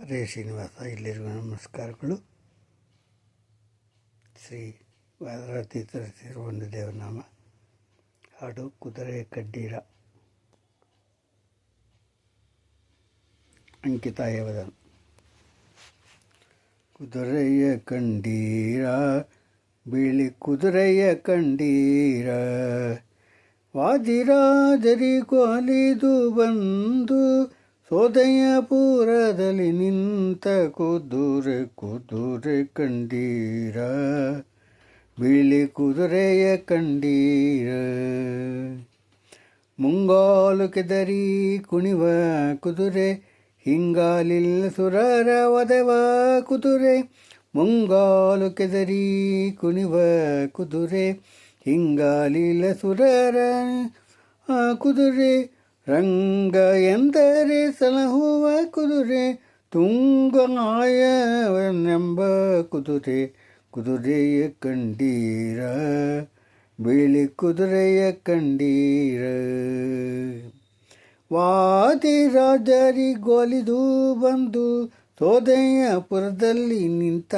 ಹರೇ ಶ್ರೀನಿವಾಸ. ಇಲ್ಲಿರುವ ನಮಸ್ಕಾರಗಳು. ಶ್ರೀ ವಾದರಾತೀತರ ಒಂದು ದೇವನಾಮ. ಹಾಡು ಕುದುರೆ ಕಡ್ಡೀರ. ಅಂಕಿತ ಯವದನ್. ಕುದುರೆಯ ಕಂಡೀರ, ಬಿಳಿ ಕುದುರೆಯ ಕಂಡೀರ, ವಾದಿರಾಜರಿಗೂ ಅಲಿದು ಬಂದು ಸೋದಯ್ಯಪುರದಲ್ಲಿ ನಿಂತ ಕುದುರೆ ಕಂಡೀರ, ಬಿಳಿ ಕುದುರೆಯ ಕಂಡೀರ. ಮುಂಗಾಲು ಕೆದರಿ ಕುಣಿವ ಕುದುರೆ, ಹಿಂಗಾಲಿಲ್ಲ ಸುರರ ಒದೆವ ಕುದುರೆ. ಮುಂಗಾಲು ಕೆದರಿ ಕುಣಿವ ಕುದುರೆ, ಹಿಂಗಾಲಿಲ್ಲ ಸುರರ ಕುದುರೆ. ರಂಗ ಎಂದರೆ ಸಲಹುವ ಕುದುರೆ, ತುಂಗಾಯನೆಂಬ ಕುದುರೆ. ಕುದುರೆಯ ಕಂಡೀರ, ಬಿಳಿ ಕುದುರೆಯ ಕಂಡೀರ. ವಾದಿರಾಜರಿಗೊಲಿದು ಬಂದು ಸೋದಯ್ಯಪುರದಲ್ಲಿ ನಿಂತ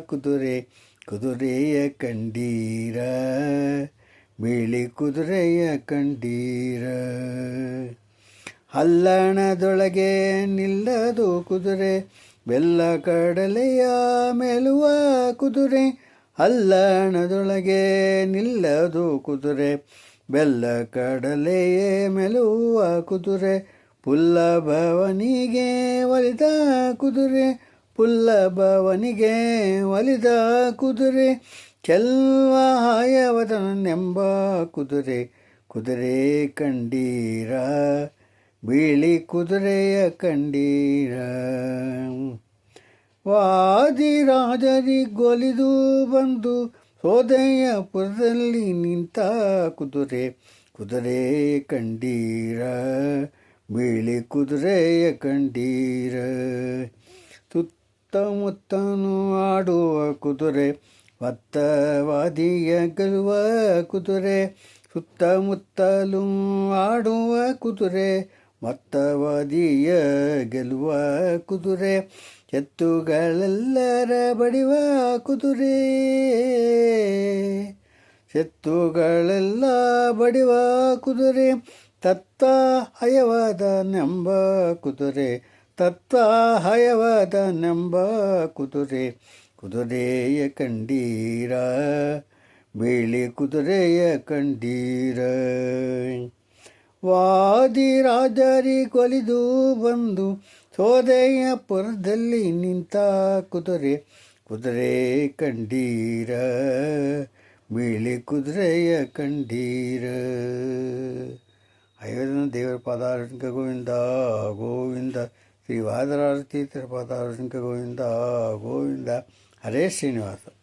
ಕುದುರೆಯ ಕಂಡೀರ, ಬಿಳಿ ಕುದುರೆಯ ಕಂಡೀರ. ಹಲ್ಲಣದೊಳಗೆ ನಿಲ್ಲದು ಕುದುರೆ, ಬೆಲ್ಲ ಕಡಲೆಯ ಮೆಲುವ ಕುದುರೆ. ಹಲ್ಲಣದೊಳಗೆ ನಿಲ್ಲದು ಕುದುರೆ, ಬೆಲ್ಲ ಕಡಲೆಯ ಮೆಲುವ ಕುದುರೆ. ಪುಲ್ಲಭವನಿಗೆ ಒಲಿದ ಕುದುರೆ, ಪುಲ್ಲಭವನಿಗೆ ಒಲಿದ ಕುದುರೆ. ಚೆಲ್ವಾಯವದನೆಂಬ ಕುದುರೆ, ಕುದುರೆ ಕಂಡೀರ, ಬಿಳಿ ಕುದುರೆಯ ಕಂಡೀರ. ವಾದಿರಾಜರಿಗೊಲಿದು ಬಂದು ಸೋದಯ್ಯಪುರದಲ್ಲಿ ನಿಂತ ಕುದುರೆ ಕಂಡೀರ, ಬಿಳಿ ಕುದುರೆಯ ಕಂಡೀರ. ಸುತ್ತಮುತ್ತನು ಆಡುವ ಕುದುರೆ, ವತ್ತವಾದಿಯ ಗೆಲ್ಲುವ ಕುದುರೆ. ಸುತ್ತಮುತ್ತಲೂ ಆಡುವ ಕುದುರೆ, ವತ್ತವಾದಿಯ ಗೆಲ್ಲುವ ಕುದುರೆ. ಎತ್ತುಗಳೆಲ್ಲರ ಬಡಿವ ಕುದುರೆ, ಎತ್ತುಗಳೆಲ್ಲ ಬಡಿವ ಕುದುರೆ. ತತ್ತ ಹಯವದನೆಂಬ ಕುದುರೆ, ತತ್ತ ಹಯವದನೆಂಬ ಕುದುರೆ. ಕುದುರೆಯ ಕಂಡೀರ, ಬಿಳಿ ಕುದುರೆಯ ಕಂಡೀರ. ವಾದಿರಾಜರಿಗೊಲಿದು ಬಂದು ಸೋದಯ್ಯಪುರದಲ್ಲಿ ನಿಂತ ಕುದುರೆ ಕಂಡೀರ, ಬಿಳಿ ಕುದುರೆಯ ಕಂಡೀರ. ಅಯೋಧನ ದೇವರ ಪಾದಾರ್ಶನಿಕ ಗೋವಿಂದ ಗೋವಿಂದ. ಶ್ರೀ ವಾದರಾತೀತರ ಪಾದಾರ್ಶನಿಕ ಗೋವಿಂದ ಗೋವಿಂದ. ಹರೇ ಶ್ರೀನಿವಾಸ.